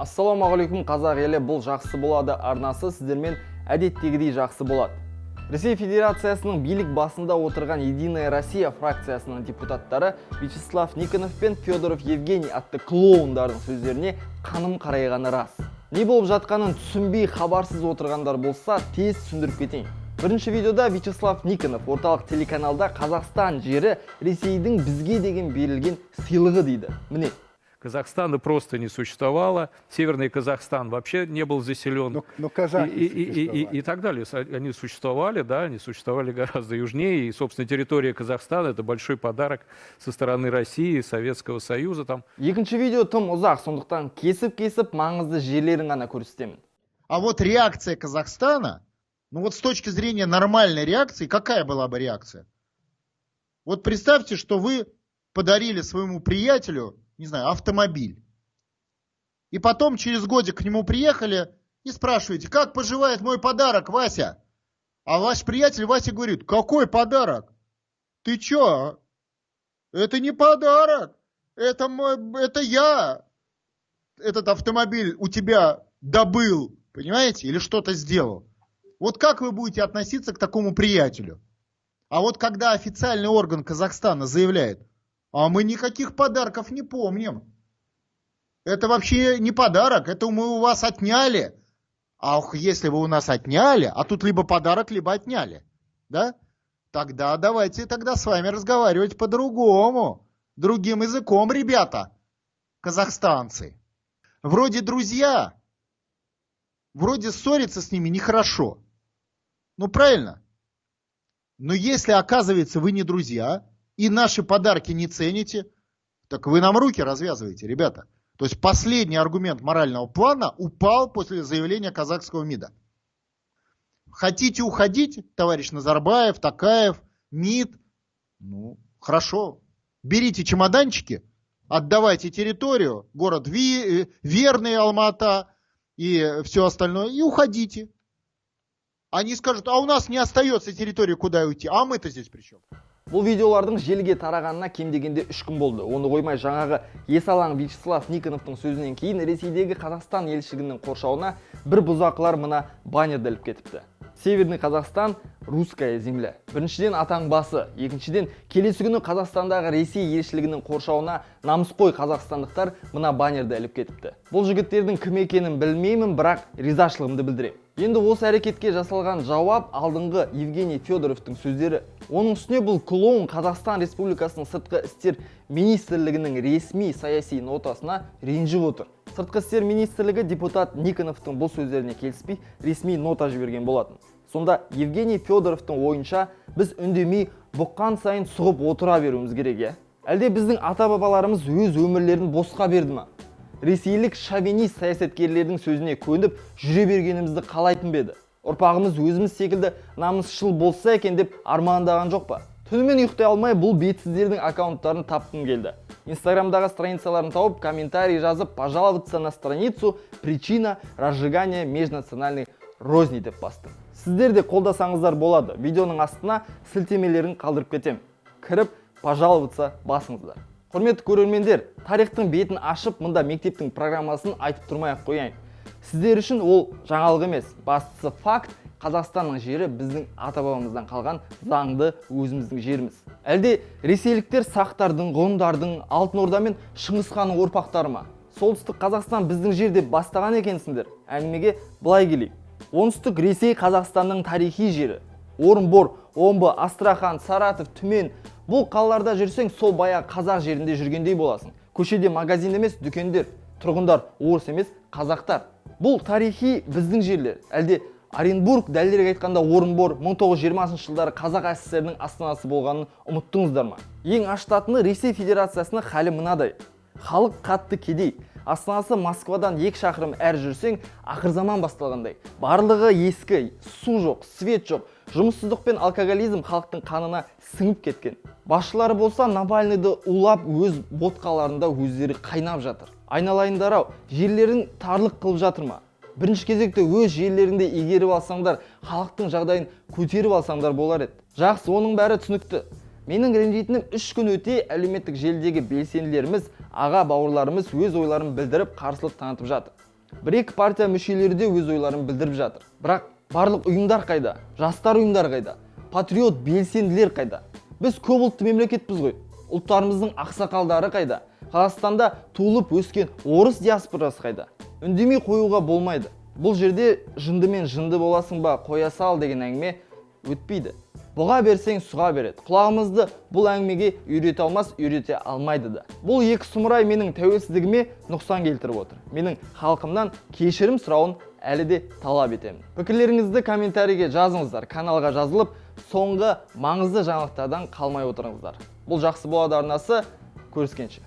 Ассалаумағалейкум қазақ елі, бұл жақсы болады арнасы сіздермен әдеттегідей жақсы болады. Ресей Федерациясының билік басында отырған Единая Россия фракциясының депутаттары Вячеслав Никонов пен Федоров Евгений атты клоундардың сөздеріне қаным қарайғаны рас. Не болып жатқанын түсінбей хабарсыз отырғандар болса, тез түсіндіріп кетейін. Бірінші видеода Вячеслав Никонов орталық телеканалда Қазақстан жері Ресейдің бізге деген берілген сыйлығы дейді. Міне. Казахстана просто не существовало, Северный Казахстан вообще не был заселен, но казахи и так далее. Они существовали, да, они существовали гораздо южнее, и, собственно, территория Казахстана – это большой подарок со стороны России, Советского Союза. Там. Екінші видео тым ұзақ, сондықтан кесіп маңызды жерлерін ғана көрсетемін. А вот реакция Казахстана, ну вот с точки зрения нормальной реакции, какая была бы реакция? Вот представьте, что вы подарили своему приятелю, не знаю, автомобиль. И потом через годик к нему приехали и спрашиваете, как поживает мой подарок, Вася? А ваш приятель Вася говорит, какой подарок? Ты чё? Это не подарок. Это я этот автомобиль у тебя добыл, понимаете? Или что-то сделал. Вот как вы будете относиться к такому приятелю? А вот когда официальный орган Казахстана заявляет, а мы никаких подарков не помним. Это вообще не подарок, это мы у вас отняли. Ах, если вы у нас отняли, а тут либо подарок, либо отняли, да? Тогда давайте с вами разговаривать по-другому. Другим языком, ребята, казахстанцы. Вроде друзья, вроде ссориться с ними нехорошо. Ну правильно? Но если оказывается вы не друзья, и наши подарки не цените, так вы нам руки развязываете, ребята. То есть последний аргумент морального плана упал после заявления казахского МИДа. Хотите уходить, товарищ Назарбаев, Такаев, МИД? Ну, хорошо. Берите чемоданчики, отдавайте территорию, город Верный, Алмата и все остальное, и уходите. Они скажут, а у нас не остается территории, куда уйти, а мы-то здесь при чем? Бұл видеолардың желіге тарағанына кем дегенде 3 күн болды. Оны қоймай жаңағы есалаң Вячеслав Никоновтың сөзінен кейін Ресейдегі Қазақстан елшілігінің қоршауына бір бұзақылар мына баннерді іліп кетіпті. Северный Казахстан – русская земля. Біріншіден атаң басы, екіншіден келесі күні Қазақстандағы Ресей елшілігінің қоршауына намысқой қазақстандықтар мына баннерді іліп кетіпті. Бұл жігіттердің кім екенін білмеймін, бірақ ризашылығымды білдіремін. Енді осы әрекетке жасалған жауап алдыңғы Евгений Федоровтың сөздері. Оның үстіне бұл клоун Қазақстан Республикасының сыртқы істер министрлігінің ресми саяси нотасына ренжіп отыр. Сыртқы істер министрлігі депутат Никоновтың бұл сөздеріне келіспей ресми нота жіберген болатын. Сонда Евгений Федоровтың ойынша біз үндемей бұққан сайын сұғып отыра беруіміз керек, әлде біздің ата-бабаларымыз өз өмірлерін босқа берді ма? Ресейлік шовинист саясаткерлердің сөзіне көніп жүре бергенімізді қалайтын беді. Ұрпағымыз өзіміз секілді намысшыл болса екен деп армандаған жоқ па? Түнімен ұйықтай алмай бұл бетсіздердің аккаунттарын тапқым келді. Инстаграмдағы страницаларын тауып, комментарий жазып, пожаловаться на страницу «Причина разжигания межнациональной розни» деп бастым. Сіздер де қолдасаңыздар болады. Видеоның астына сілтемелерін қалдырып кетем. Кіріп, пожаловаться басыңыздар. Құрметті көрермендер, тарихтың бетін ашып, мұнда мектептің программасын айтып тұрмай-ақ қояйын. Сіздер үшін ол жаңалық емес. Бастысы факт, Қазақстанның жері біздің ата-бабамыздан қалған заңды өзіміздің жеріміз. Әлде ресейліктер сақтардың, ғұндардың, Алтын Орда мен Шыңғыс ханның ұрпақтары ма? Солтүстік Қазақстан біздің жер деп бастаған екенсіңдер. Әңгімеге былай келейік. Оңтүстік Ресей Қазақстанның тарихи жері. Орынбор, Омбы, Астрахан, Саратов, Түмен. Бұл қалаларда жүрсең, сол бая қазақ жерінде жүргендей боласың. Көшеде магазин емес, дүкендер, тұрғындар орыс емес, қазақтар. Бұл тарихи біздің жерлер. Әлде Оренбург, дәлірек айтқанда Орынбор 1920 жылдары Қазақ СССР-ның астанасы болғанын ұмыттыңыздар ма? Ең аштатыны Ресей Федерациясының халі мынадай. Халық қатты кедей. Астанасы Москвадан 2 шақырым әр жүрсең, ақыр заман басталғандай. Барлығы ескі, су жоқ, свет жоқ. Жұмыссыздық пен алкоголизм халықтың қанына сіңіп кеткен. Басшылары болса Навальныйды улап өз ботқаларында өздері қайнап жатыр. Айналайындар-ау, жерлерін тарлық қылып жатыр ма? Бірінші кезекте өз жерлерінде игеріп алсаңдар, халықтың жағдайын көтеріп алсаңдар болар еді. Жақсы, оның бәрі түсінікті. Менің ренжитінім 3 күн өте әлеуметтік желідегі белсенділеріміз, аға бауырларымыз өз ойларын білдіріп қарсылық танытып жатыр. Бір-екі партия мүшелері де өз ойларын білдіріп жатыр. Бірақ барлық ұйымдар қайда? Жастар ұйымдар қайда? Патриот белсенділер қайда? Біз көп ұлтты мемлекетпіз ғой. Ұлттарымыздың ақсақалдары қайда? Қазақстанда туылып өскен орыс диаспорасы қайда? Үндемей қоюға болмайды. Бұл жерде жынды мен жынды боласың ба, қоя сал деген әңгіме өтпейді. Бұға берсең суға береді. Құлағымызды бұл әңгімеге үйрете алмас, үйрете алмайды да. Бұл екі сұмырай менің тәуелсіздігіме нұқсан келтіріп отыр. Менің халқымнан кешірім сұрауын әлі де талап етемін. Пікірлеріңізді комментарийге жазыңыздар, каналға жазылып, соңғы маңызды жаңалықтардан қалмай отырыңыздар. Бұл жақсы болады арнасы, көріскенше.